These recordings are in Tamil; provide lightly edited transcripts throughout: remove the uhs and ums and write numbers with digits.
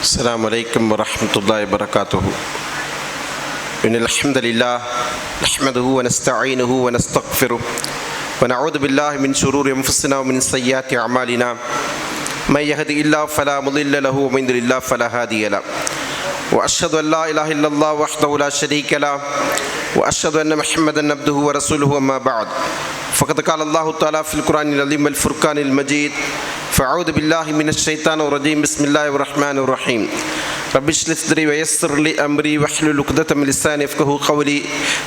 السلام عليكم ورحمة الله وبركاته. إن الحمد لله نحمده ونستعينه ونستغفره ونعوذ بالله من شرور أنفسنا ومن سيئات أعمالنا من يهده الله فلا مضل له ومن يضلل الله فلا هادي له وأشهد أن لا إله إلا الله وحده لا شريك له وأشهد أن محمدا عبده ورسوله أما بعد فقد قال الله تعالى في القرآن العظيم والفرقان المجيد فأعوذ بالله من الشيطان الرجيم بسم الله الرحمن الرحيم رب اشرح لي صدري ويسر لي أمري واحلل عقدة من لساني يفقهوا قولي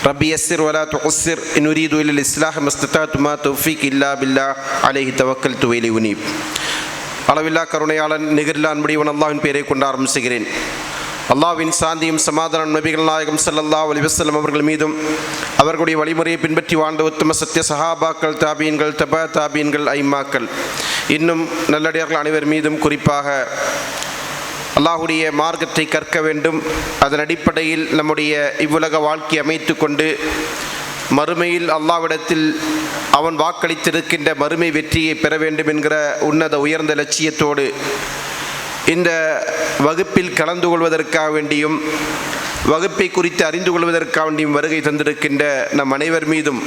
ربي يسر ولا تعسر إن أريد إلا الإصلاح ما استطعت ما توفيقي إلا بالله عليه توكلت وإليه أنيب. அளவில்லா கருணையாளன் நிகரில்லா அன்புடையவன் அல்லாஹ்வின் பெயரை கொண்டு ஆரம்பிக்கிறேன். அல்லாஹ்வின் சாந்தியும் சமாதானம் நபிகள் நாயகம் ஸல்லல்லாஹு அலைஹி வஸல்லம் அவர்கள் மீதும் அவர்களுடைய வழிமுறையை பின்பற்றி வாழ்ந்த உத்தம சத்திய சஹாபாக்கள், தாபீன்கள், தபா தாபீன்கள், ஐம்மாக்கள், இன்னும் நல்லடியார்கள் அனைவர் மீதும் குறிப்பாக அல்லாஹ்வுடைய மார்க்கத்தை கற்க வேண்டும், அதன் அடிப்படையில் நம்முடைய இவ்வுலக வாழ்க்கை அமைத்து கொண்டு மறுமையில் அல்லாஹ்விடத்தில் அவன் வாக்களித்திருக்கின்ற மறுமை வெற்றியை பெற வேண்டும் என்கிற உன்னத உயர்ந்த லட்சியத்தோடு இந்த வகுப்பில் கலந்து கொள்வதற்காக வேண்டியும் வகுப்பை குறித்து அறிந்து கொள்வதற்காக வேண்டியும் வருகை தந்திருக்கின்ற நம் அனைவர் மீதும்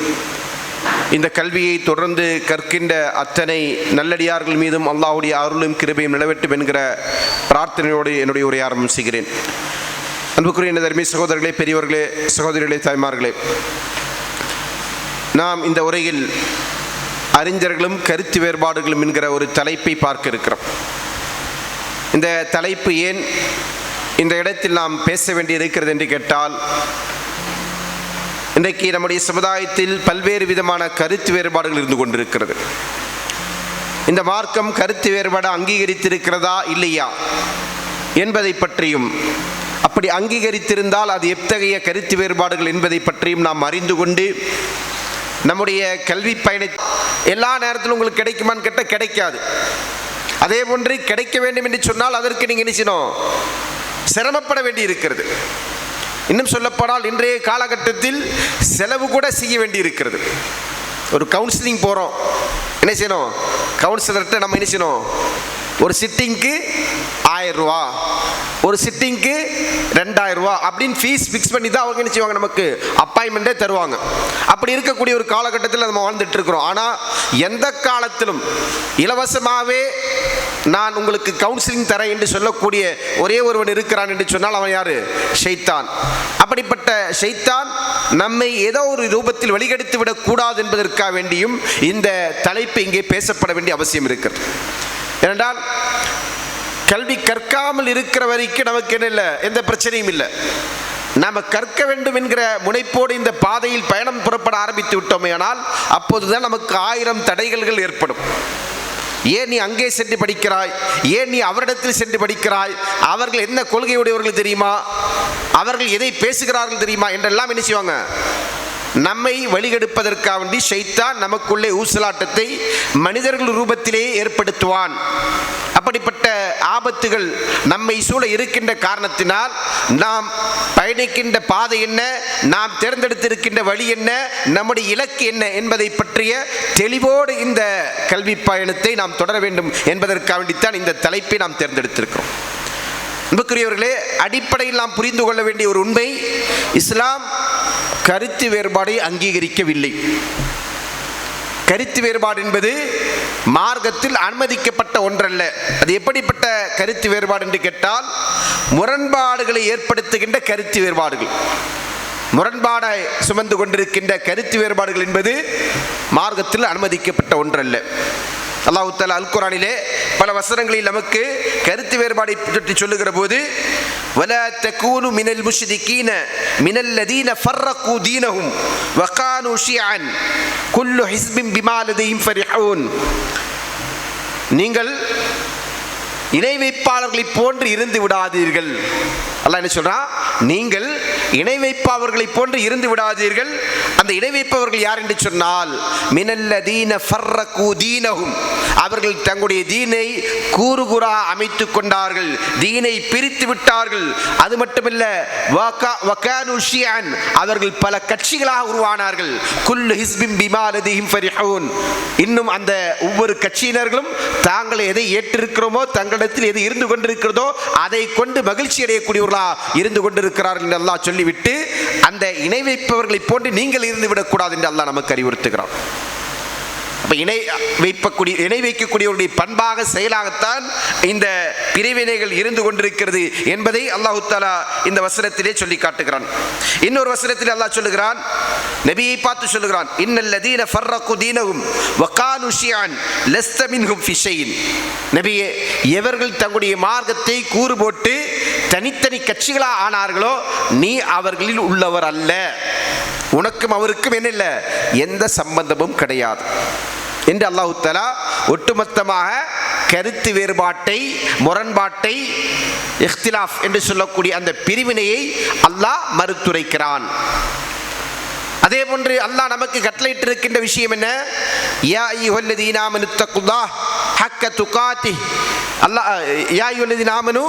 இந்த கல்வியை தொடர்ந்து கற்கின்ற அத்தனை நல்லடியார்கள் மீதும் அல்லாஹ்வுடைய அருளும் கிருபையும் நிலவட்டும் என்கிற பிரார்த்தனையோடு என்னுடைய உரையை ஆரம்பிக்கிறேன். அன்புக்குரிய தர்மீ சகோதரர்களே, பெரியவர்களே, சகோதரிகளே, தாய்மார்களே, நாம் இந்த உரையில் அறிஞர்களும் கருத்து வேறுபாடுகளும் என்கிற ஒரு தலைப்பை பார்க்க இருக்கிறோம். இந்த தலைப்பு ஏன் இந்த இடத்தில் நாம் பேச வேண்டி இருக்கிறது என்று கேட்டால், இன்றைக்கு நம்முடைய சமுதாயத்தில் பல்வேறு விதமான கருத்து வேறுபாடுகள் இருந்து கொண்டிருக்கிறது. இந்த மார்க்கம் கருத்து வேறுபாடு அங்கீகரித்திருக்கிறதா இல்லையா என்பதை பற்றியும், அப்படி அங்கீகரித்திருந்தால் அது எத்தகைய கருத்து வேறுபாடுகள் என்பதை பற்றியும் நாம் அறிந்து கொண்டு நம்முடைய கல்வி பயண எல்லா நேரத்திலும் உங்களுக்கு கிடைக்குமான்னு கேட்டால் கிடைக்காது. அதே போன்று கிடைக்க வேண்டும் என்று சொன்னால் அதற்கு நீங்கள் நினைச்சணும் சிரமப்பட வேண்டி இருக்கிறது. இன்னும் சொல்லப்போனால் இன்றைய காலகட்டத்தில் செலவு கூட செய்ய வேண்டி இருக்கிறது. ஒரு கவுன்சிலிங் போகிறோம், என்ன செய்யணும், கவுன்சிலர்கிட்ட நம்ம என்ன செய்யணும், ஒரு சிட்டிங்க்கு 1000 ரூபா, ஒரு சிட்டிங்க்கு 2000 ரூபா அப்படின்னு ஃபீஸ் ஃபிக்ஸ் பண்ணி தான் அவங்க என்ன செய்வாங்க, நமக்கு அப்பாயின்மெண்ட்டே தருவாங்க. அப்படி இருக்கக்கூடிய ஒரு காலகட்டத்தில் நம்ம வாழ்ந்துட்டு இருக்கிறோம். ஆனால் எந்த காலத்திலும் இலவசமாகவே நான் உங்களுக்கு கவுன்சிலிங் தரேன் என்று சொல்லக்கூடிய ஒரே ஒருவன் இருக்கிறான் என்று சொன்னால் அவன் யாரு? ஷைத்தான். அப்படிப்பட்ட ஷைத்தான் நம்மை ஏதோ ஒரு ரூபத்தில் வழிகெடுத்து விடக்கூடாது என்பதற்காக வேண்டியும் இந்த தலைப்பு இங்கே பேசப்பட வேண்டிய அவசியம் இருக்கிறது. ஏனென்றால் கல்வி கற்காமல் இருக்கிற வரைக்கும் நமக்கு என்ன இல்லை, எந்த பிரச்சனையும் இல்லை. நாம் கற்க வேண்டும் என்கிற முனைப்போடு இந்த பாதையில் பயணம் புறப்பட ஆரம்பித்து விட்டோமே, ஆனால் அப்போதுதான் நமக்கு 1000 தடைகள் ஏற்படும். ஏன் நீ அங்கே சென்று படிக்கிறாய், ஏன் நீ அவரிடத்தில் சென்று படிக்கிறாய், அவர்கள் என்ன கொள்கையுடையவர்கள் தெரியுமா, அவர்கள் எதை பேசுகிறார்கள் தெரியுமா என்றெல்லாம் என்ன செய்வாங்க, நம்மை வழிகெடுப்பதற்காக வேண்டி ஷைத்தான் நமக்குள்ளே ஊசலாட்டத்தை மனிதர்கள் ரூபத்திலேயே ஏற்படுத்துவான். அப்படிப்பட்ட ஆபத்துகள் நம்மை சூழ இருக்கின்ற காரணத்தினால் நாம் பயணிக்கின்ற பாதை என்ன, நாம் தேர்ந்தெடுத்திருக்கின்ற வழி என்ன, நம்முடைய இலக்கு என்ன என்பதை பற்றிய தெளிவோடு இந்த கல்வி பயணத்தை நாம் தொடர வேண்டும் என்பதற்காக வேண்டித்தான் இந்த தலைப்பை நாம் தேர்ந்தெடுத்திருக்கிறோம். அன்புக்குரியவர்களே, அடிப்படையில் நாம் புரிந்து கொள்ள வேண்டிய ஒரு உண்மை, இஸ்லாம் கருத்து வேறுபாடை அங்கீகரிக்கவில்லை. கருத்து வேறுபாடு என்பது மார்க்கத்தில் அனுமதிக்கப்பட்ட ஒன்றல்ல. அது எப்படிப்பட்ட கருத்து வேறுபாடு என்று கேட்டால், முரண்பாடுகளை ஏற்படுத்துகின்ற கருத்து வேறுபாடுகள், முரண்பாடை சுமந்து கொண்டிருக்கின்ற கருத்து வேறுபாடுகள் என்பது மார்க்கத்தில் அனுமதிக்கப்பட்ட ஒன்றல்ல. அல்லாஹ் தஆலா அல் குர்ஆனிலே பல வசனங்களில் நமக்கு கருத்து வேறுபாடை பற்றி சொல்லுகிற போது, வலா தகூனு மினல் முஷ்ரிகீன மினல் லதீன ஃபர்ரகு தீனஹும் வகானு ஷியஅன் குல்லு ஹிஸ்பின் பிமா லதைஹிம் ஃபரிஹூன், நீங்கள் இணை வைப்பாளர்களை போன்று இருந்து விடாதீர்கள். அல்லாஹ் என்ன சொல்றான், நீங்கள் இணை வைப்பாளர்களை போன்று இருந்து விடாதீர்கள், அந்த இணை வைப்பவர்கள் யார் என்று சொன்னால் மினல்லதீன ஃபர்ரகு தீனஹும், அவர்கள் தங்களுடைய தீனை கூறு கூறா அமைத்துக் கொண்டார்கள், தீனை பிரித்து விட்டார்கள். அது மட்டுமல்ல வகானு ஷியன், அவர்கள் பல கட்சிகளாக உருவானார்கள். குல்லு ஹிஸ்பின் பிமா லதீஹிம் ஃபரிஹூன், இன்னும் அந்த ஒவ்வொரு கட்சியினர்களும் தாங்கள் எதை ஏற்றிருக்கிறோமோ, தங்களிடத்தில் எது இருந்து கொண்டிருக்கிறதோ அதை கொண்டு மகிழ்ச்சி அடையக்கூடியவர்களாக இருந்து கொண்டிருக்கிறார்கள் என்று அல்லாஹ் சொல்லிவிட்டு அந்த இணை வைப்பவர்களை போன்று நீங்கள் இருந்து விடக்கூடாது என்று அல்லாஹ் நமக்கு அறிவுறுத்துகிறான். அப்ப இணை வைக்கக்கூடியவருடைய பண்பாக செயலாகத்தான் இந்த பிரிவினைகள் இருந்து கொண்டிருக்கிறது என்பதை அல்லாஹ் தஆலா இந்த வசனத்திலே சொல்லி காட்டுகிறான். இன்னொரு வசனத்திலே அல்லாஹ் சொல்லுகிறான், நபியை பார்த்து சொல்லுகிறான், இன்னல்லதீன ஃபர்ரகு தீனஹும் வகானு ஷியன் லஸ்த மின்ஹும் ஃபி ஷைஇன். நபியே, எவர்கள் தங்களுடைய மார்க்கத்தை கூறு போட்டு தனித்தனி கட்சிகளாக ஆனார்களோ நீ அவர்களில் உள்ளவர் அல்ல, உனக்கும் அவருக்கும் என்ன இல்லை, எந்த சம்பந்தமும் கிடையாது என்று அல்லாஹ் தஆலா ஒட்டுமொத்தமாக கருத்து வேறுபாட்டை, முரண்பாட்டை, இஹ்திலாஃப் என்று சொல்லக்கூடிய அந்த பிரிவினையை அல்லாஹ் மறுத்துரைக்கிறான். அதே போன்று அல்லாஹ் நமக்கு கட்டளையிட்டிருக்கின்ற விஷயம் என்ன? யா அய்யுஹல்லதீன ஆமனு தக்குல்லாஹ் ஹக்க துகாத்திஹ், அல்லாஹ் யா அய்யுஹல்லதீன ஆமனு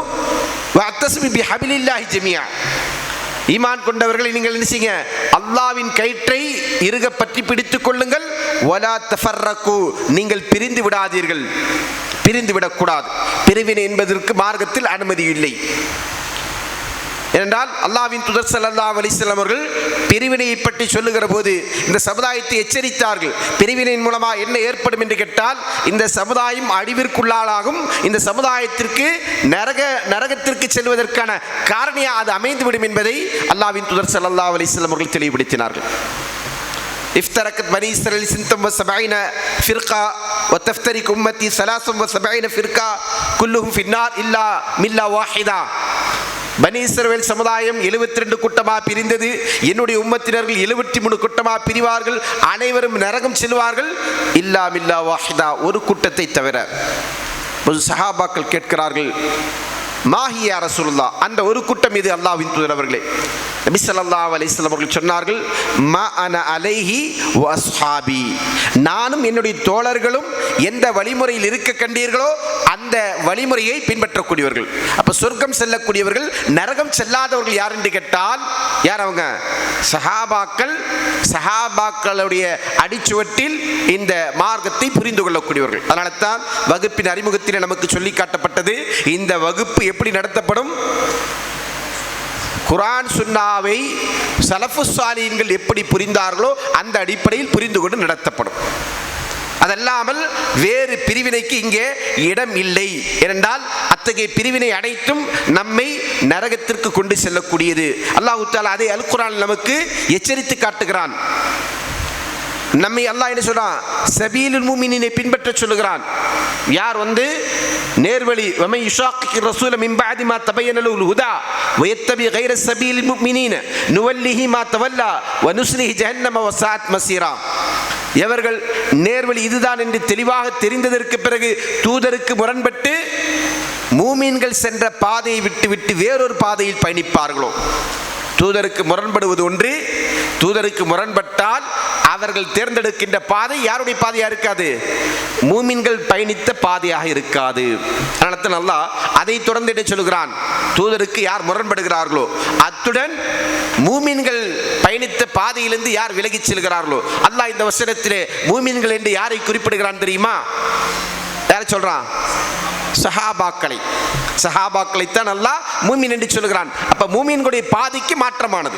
வஅத்தஸிமு பிஹபிலில்லாஹி ஜமீஆ, ஈமான் கொண்டவர்களை நீங்கள் என்ன செய்யுங்க, அல்லாஹ்வின் கயிற்றை இறுக பற்றி பிடித்துக் கொள்ளுங்கள். வலா தஃபர்ரகு, நீங்கள் பிரிந்து விடாதீர்கள், பிரிந்து விடக்கூடாது. பிரிவினை என்பதற்கு மார்க்கத்தில் அனுமதி இல்லை. ஏனென்றால் அல்லாஹ்வின் தூதர் ஸல்லல்லாஹு அலைஹி வஸல்லம் அவர்கள் பிரிவினையை பற்றி சொல்லுகிற போது இந்த சமுதாயத்தை எச்சரித்தார்கள். பிரிவினையின் மூலமாக என்ன ஏற்படும் என்று கேட்டால் இந்த சமுதாயம் அழிவிற்குள்ளாகும், இந்த சமுதாயத்திற்கு நரகத்திற்கு செல்வதற்கான காரணியாக அது அமைந்துவிடும் என்பதை அல்லாஹ்வின் தூதர் ஸல்லல்லாஹு அலைஹி வஸல்லம் அவர்கள் தெளிவுபடுத்தினார்கள். افترقت بني إسرائيل 72 فرقة وتفترق أمتي 73 فرقة كلهم في النار إلا ملة واحدة. பனி இஸ்ரவேல் சமுதாயம் 72 கூட்டமாக பிரிந்தது, என்னுடைய உம்மத்தினர்கள் 73 கூட்டமாக பிரிவார்கள், அனைவரும் நரகம் செல்வார்கள் இல்லா மில்லா வாஹிதா, ஒரு கூட்டத்தை தவிர. சஹாபாக்கள் கேட்கிறார்கள், மாஹியா ரசூலுல்லாஹ், அந்த ஒரு கூட்டம் இது அல்லாஹ்வின் தூதர் அவர்களே? நபி ஸல்லல்லாஹு அலைஹி வஸல்லம் அவர்கள் சொன்னார்கள், மா அன அலைஹி வ அஸ்ஹாபி, நானும் என்னுடைய தோழர்களும் எந்த வழிமுறையில் இருக்க கண்டீர்களோ அந்த வழிமுறையை பின்பற்றக்கூடியவர்கள். அப்ப சொர்க்கம் செல்லக்கூடியவர்கள், நரகம் செல்லாதவர்கள் யார் என்று கேட்டால் யார் அவங்க? சஹாபாக்கள். சஹாபாக்களுடைய அடிச்சுவட்டில் இந்த மார்க்கத்தை புரிந்து கொள்ளக்கூடியவர்கள். அதனால தான் வகுப்பின் அறிமுகத்தில் நமக்கு சொல்லி காட்டப்பட்டது, இந்த வகுப்பு எப்படி நடத்தப்படும்? குர்ஆன் சுன்னாவை சலஃபு ஸாலிஹீன்கள் எப்படி புரிந்தார்களோ அந்த அடிப்படையில் புரிந்து கொண்டு நடத்தப்படும். அதல்லாமல் வேறு பிரிவினைக்கு இங்கே இடம் இல்லை. ஏனென்றால் அத்தகைய பிரிவினை அனைத்தும் நம்மை நரகத்திற்கு கொண்டு செல்லக்கூடியது. அல்லாஹ் தஆலா அதை அல் குர்ஆனில் நமக்கு எச்சரித்து காட்டுகிறான். நம்மை அல்லாஹ் என்ன சொல்றான்? சபீலுல் முஃமினீனை பின்பற்ற சொல்லுகிறான். யார் நேர்வழி, வமை யுஷாக்கிர் ரசூல மின் பஅதி மா தபையன லஹுல் ஹுதா வயத்தபி கைர சபீலில் முஃமினீன நுவல்லிஹி மா தவல்லா வ நுஸ்லிஹி ஜஹன்னம வ ஸாஅத் மஸீரா. எவர்கள் நேர்வழி இதுதான் என்று தெளிவாக தெரிந்ததற்கு பிறகு தூதருக்கு முரண்பட்டு மூமீன்கள் சென்ற பாதையை விட்டு வேறொரு பாதையில் பயணிப்பார்களோ, தூதருக்கு முரண்படுவது ஒன்று, தூதருக்கு முரண்பட்டால் அவர்கள் தேர்ந்தெடுக்கின்ற பாதை யாருடைய பாதையாக இருக்காது? மூமின்கள் பயணித்த பாதையாக இருக்காது. அதனால அல்லாஹ் அதை தொடர்ந்து என்ன சொல்கிறான்? தூதருக்கு யார் முரண்படுகிறார்களோ, அத்துடன் மூமின்கள் பயணித்த பாதையிலிருந்து யார் விலகிச் செல்கிறார்களோ, அல்லாஹ் இந்த வசனத்திலே மூமின்கள் என்று யாரை குறிப்பிடுகிறான் தெரியுமா? யாரை சொல்றான்? சஹாபாக்களை. சஹாபாக்களைத்தான் அல்லாஹ் மூமின் என்று சொல்கிறான். அப்ப மூமின்களுடைய பாதைக்கு மாற்றமானது.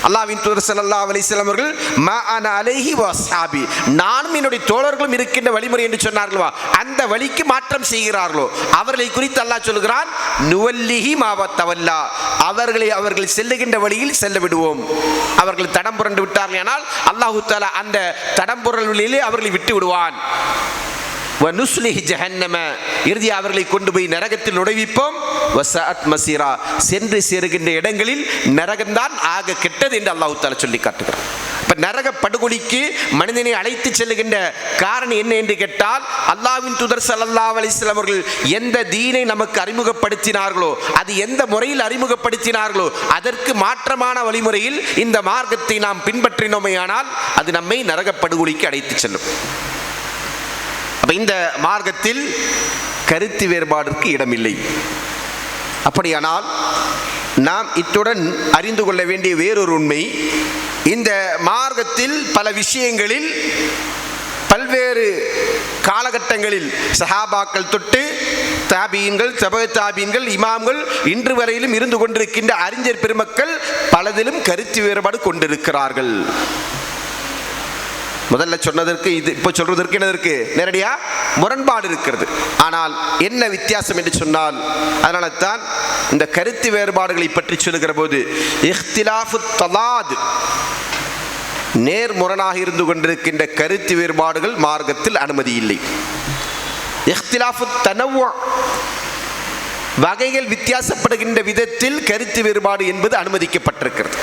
அல்லாஹ்வின் தூதர் ஸல்லல்லாஹு அலைஹி வஸல்லம் அவர்கள் மா அன அலைஹி வ அஸ்ஹாபி, நானும் என்னுடைய தோழர்களும் இருக்கின்ற வழிமுறை என்று சொன்னார்களோ அந்த வழிக்கு மாற்றம் செய்கிறார்களோ அவர்களை குறித்து அல்லாஹ் சொல்கிறான், நுவல்லிஹி மா தவல்லா, அவர்கள் செல்லுகின்ற வழியில் செல்ல விடுவோம். அவர்கள் தடம் புரண்டு விட்டார்கள் ஆனால் அல்லாஹ் தஆலா அந்த தடம் புரல் வழியிலே அவர்களை விட்டு விடுவான். வனுஸ்லிஹி ஜஹன்னம, இறுதி அவர்களை கொண்டு போய் நரகத்தில் நுழைவிப்போம். வஸஅத் மஸீரா, சென்று சேருகின்ற இடங்களில் நரகம்தான் ஆக கெட்டது என்று அல்லாஹ் தஆலா சொல்லி காட்டுகிறார். இப்ப நரக படுகொலிக்கு மனிதனை அழைத்து செல்லுகின்ற காரணம் என்ன என்று கேட்டால், அல்லாஹ்வின் தூதர் ஸல்லல்லாஹு அலைஹி வஸல்லம் அவர்கள் எந்த தீனை நமக்கு அறிமுகப்படுத்தினார்களோ, அது எந்த முறையில் அறிமுகப்படுத்தினார்களோ அதற்கு மாற்றமான வழிமுறையில் இந்த மார்க்கத்தை நாம் பின்பற்றினோமேயானால் அது நம்மை நரக படுகொலிக்கு அழைத்து செல்லும். அப்ப இந்த மார்க்கத்தில் கருத்து வேறுபாடிற்கு இடமில்லை. அப்படியானால் நாம் இத்துடன் அறிந்து கொள்ள வேண்டிய வேறொரு உண்மை, இந்த மார்க்கத்தில் பல விஷயங்களில் பல்வேறு காலகட்டங்களில் சஹாபாக்கள் தொட்டு தாபீன்கள், தப தாபீன்கள், இமாம்கள், இன்று வரையிலும் இருந்து கொண்டிருக்கின்ற அறிஞர் பெருமக்கள் பலதிலும் கருத்து வேறுபாடு கொண்டிருக்கிறார்கள். முதல்ல சொன்னதற்கு இது இப்போ சொல்றதற்கு என்ன இருக்கு? நேரடியா முரண்பாடு இருக்கிறது. ஆனால் என்ன வித்தியாசம் என்று சொன்னால், அதனால தான் இந்த கருத்து வேறுபாடுகளை பற்றி சொல்லுகிற போது இஹ்திலாஃபு தலாத், நேர்முரணாக இருந்து கொண்டிருக்கின்ற கருத்து வேறுபாடுகள் மார்க்கத்தில் அனுமதி இல்லை. இஹ்திலாஃபு தனவ்வு, வகைகள் வித்தியாசப்படுகின்ற விதத்தில் கருத்து வேறுபாடு என்பது அனுமதிக்கப்பட்டிருக்கிறது.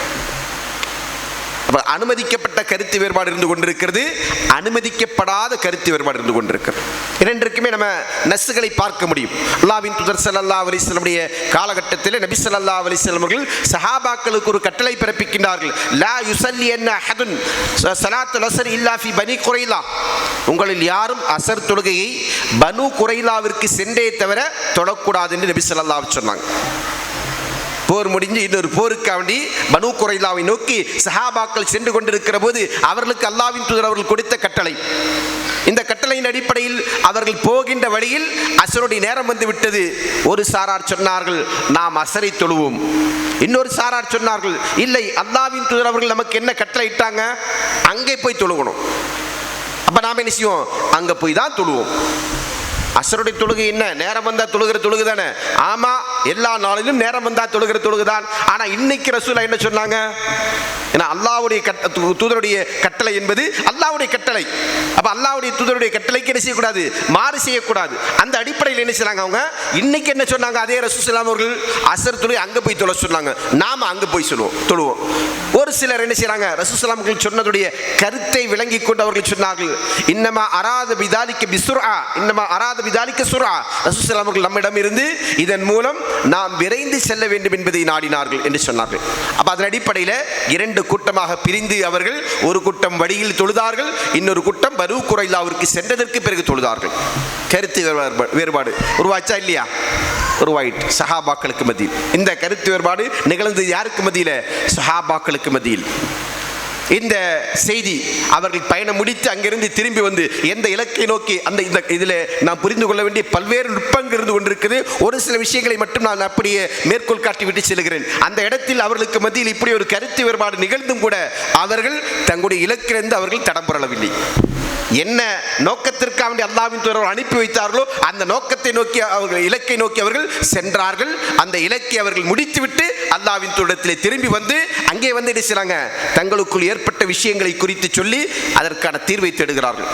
அனுமதிக்கப்பட்ட கருத்து வேறுபாடு இருந்து கொண்டிருக்கிறது, அனுமதிக்கப்படாத கருத்து வேறுபாடு இருந்து கொண்டிருக்கிறது. இரண்டிற்குமே நம்ம நஸ்களை பார்க்க முடியும். அல்லாஹ்வின் தூதர் ஸல்லல்லாஹு அலைஹி வஸல்லம் காலகட்டத்தில் நபி ஸல்லல்லாஹு அலைஹி வஸல்லம் அவர்கள் சஹாபாக்களுக்கு ஒரு கட்டளை பிறப்பிக்கின்றார்கள். லா யுஸல்லியன்ன அஹதுன் ஸலாத்துல் அஸ்ர் இல்லா ஃபி பனி குரைலா, உங்களில் யாரும் அசர் தொழுகையை பனு குரைலாவிற்கு சென்றே தவிர தொழக்கூடாது என்று நபி ஸல்லல்லாஹு அலைஹி வஸல்லம் சொன்னாங்க. போர் முடிஞ்சு இன்னொரு போருக்காக வேண்டி பனு குரைலாவை நோக்கி சஹாபாக்கள் சென்று கொண்டிருக்கிற போது அவர்களுக்கு அல்லாஹ்வின் தூதர் அவர்கள் கொடுத்த கட்டளை. இந்த கட்டளையின் அடிப்படையில் அவர்கள் போகின்ற வழியில் அசருடைய நேரம் வந்து விட்டது. ஒரு சாரார் சொன்னார்கள், நாம் அசரை தொழுவோம். இன்னொரு சாரார் சொன்னார்கள், இல்லை, அல்லாஹ்வின் தூதர் அவர்கள் நமக்கு என்ன கட்டளை இட்டாங்க, அங்கே போய் தொழுகணும். அப்ப நாம் என்ன செய்வோம்? அங்க போய் தான் தொழுவோம். அசருடைய தொழுகை என்ன, நேரம் வந்தா தொழுகிற தொழுகை தானே? ஆமா, எல்லா நாளிலும் நேரம் வந்தா தொழுகிற தொழுகை தான். ஆனா இன்னைக்கு ரசூலா என்ன சொன்னாங்க? ஏன்னா அல்லாஹ்வுடைய தூதருடைய கட்டளை என்பது அல்லாஹ்வுடைய கட்டளை. அப்ப அல்லாஹ்வுடைய தூதருடைய கட்டளைக்கு என்ன செய்யக்கூடாது? மாறு செய்யக்கூடாது. அந்த அடிப்படையில் என்ன செய்றாங்க அவங்க? இன்னைக்கு என்ன சொன்னாங்க? அதே ரசூல் ஸல்லல்லாஹு அவர்கள் அசர் தொழுகை அங்க போய் தொழ சொன்னாங்க, நாம அங்க போய் தொழுவோம். ஒரு சிலர் என்ன செய்றாங்க? ரசூல் ஸல்லல்லாஹு அவர்கள் சொன்னதுடைய கருத்தை விளங்கி கொண்டு அவர்கள் சொன்னார்கள், இன்னமா அராத பிதாலிக பிஸ்ரா, இன்னமா அராத பிதாலிக சுரா. ரசூல் ஸல்லல்லாஹு அவர்கள் நம்மிடம் இருந்து இதன் மூலம் நாம் விரைந்து செல்ல வேண்டும் என்பதை நாடினார்கள் என்று சொன்னார்கள். அப்ப அதன் அடிப்படையில் இரண்டு கூட்டமாக பிரிந்து அவர்கள், ஒரு கூட்டம் வழியில் தொழுதார்கள், இன்னொரு கூட்டம் பனு குரைலாவிற்கு சென்றதற்கு பிறகு தொழுதார்கள். கருத்து வேறுபாடு உருவாச்சா இல்லையா? உருவாயிட்டு சஹாபாக்களுக்கு மத்தியில். இந்த கருத்து வேறுபாடு நிகழ்ந்தது யாருக்கு மத்தியில்? சஹாபாக்களுக்கு மத்தியில். இந்த செய்தி அவர்கள் பயணம் முடித்து அங்கிருந்து திரும்பி வந்து எந்த இலக்கை நோக்கி, அந்த இந்த இதில் நாம் புரிந்து கொள்ள வேண்டிய பல்வேறு நுட்பங்கள் இருந்து கொண்டிருக்குது. ஒரு சில விஷயங்களை மட்டும் நான் அப்படியே மேற்கோள் காட்டி விட்டு செல்கிறேன். அந்த இடத்தில் அவர்களுக்கு மத்தியில் இப்படி ஒரு கருத்து வேறுபாடு நிகழ்ந்தும் கூட அவர்கள் தங்களுடைய இலக்கிலிருந்து அவர்கள் தடம் புரளவில்லை. என்ன நோக்கத்திற்காக வேண்டிய அல்லாஹ்வின் தூதர் அனுப்பி வைத்தார்களோ அந்த நோக்கத்தை நோக்கி அவர்கள், இலக்கை நோக்கி அவர்கள் சென்றார்கள். அந்த இலக்கை அவர்கள் முடித்துவிட்டு அல்லாஹ்வின் தூதரிடத்திலே திரும்பி வந்து அங்கே வந்து என்ன செய்றாங்க? தங்களுக்குள் ஏற்பட்ட விஷயங்களை குறித்து சொல்லி அதற்கான தீர்வை தேடுகிறார்கள்.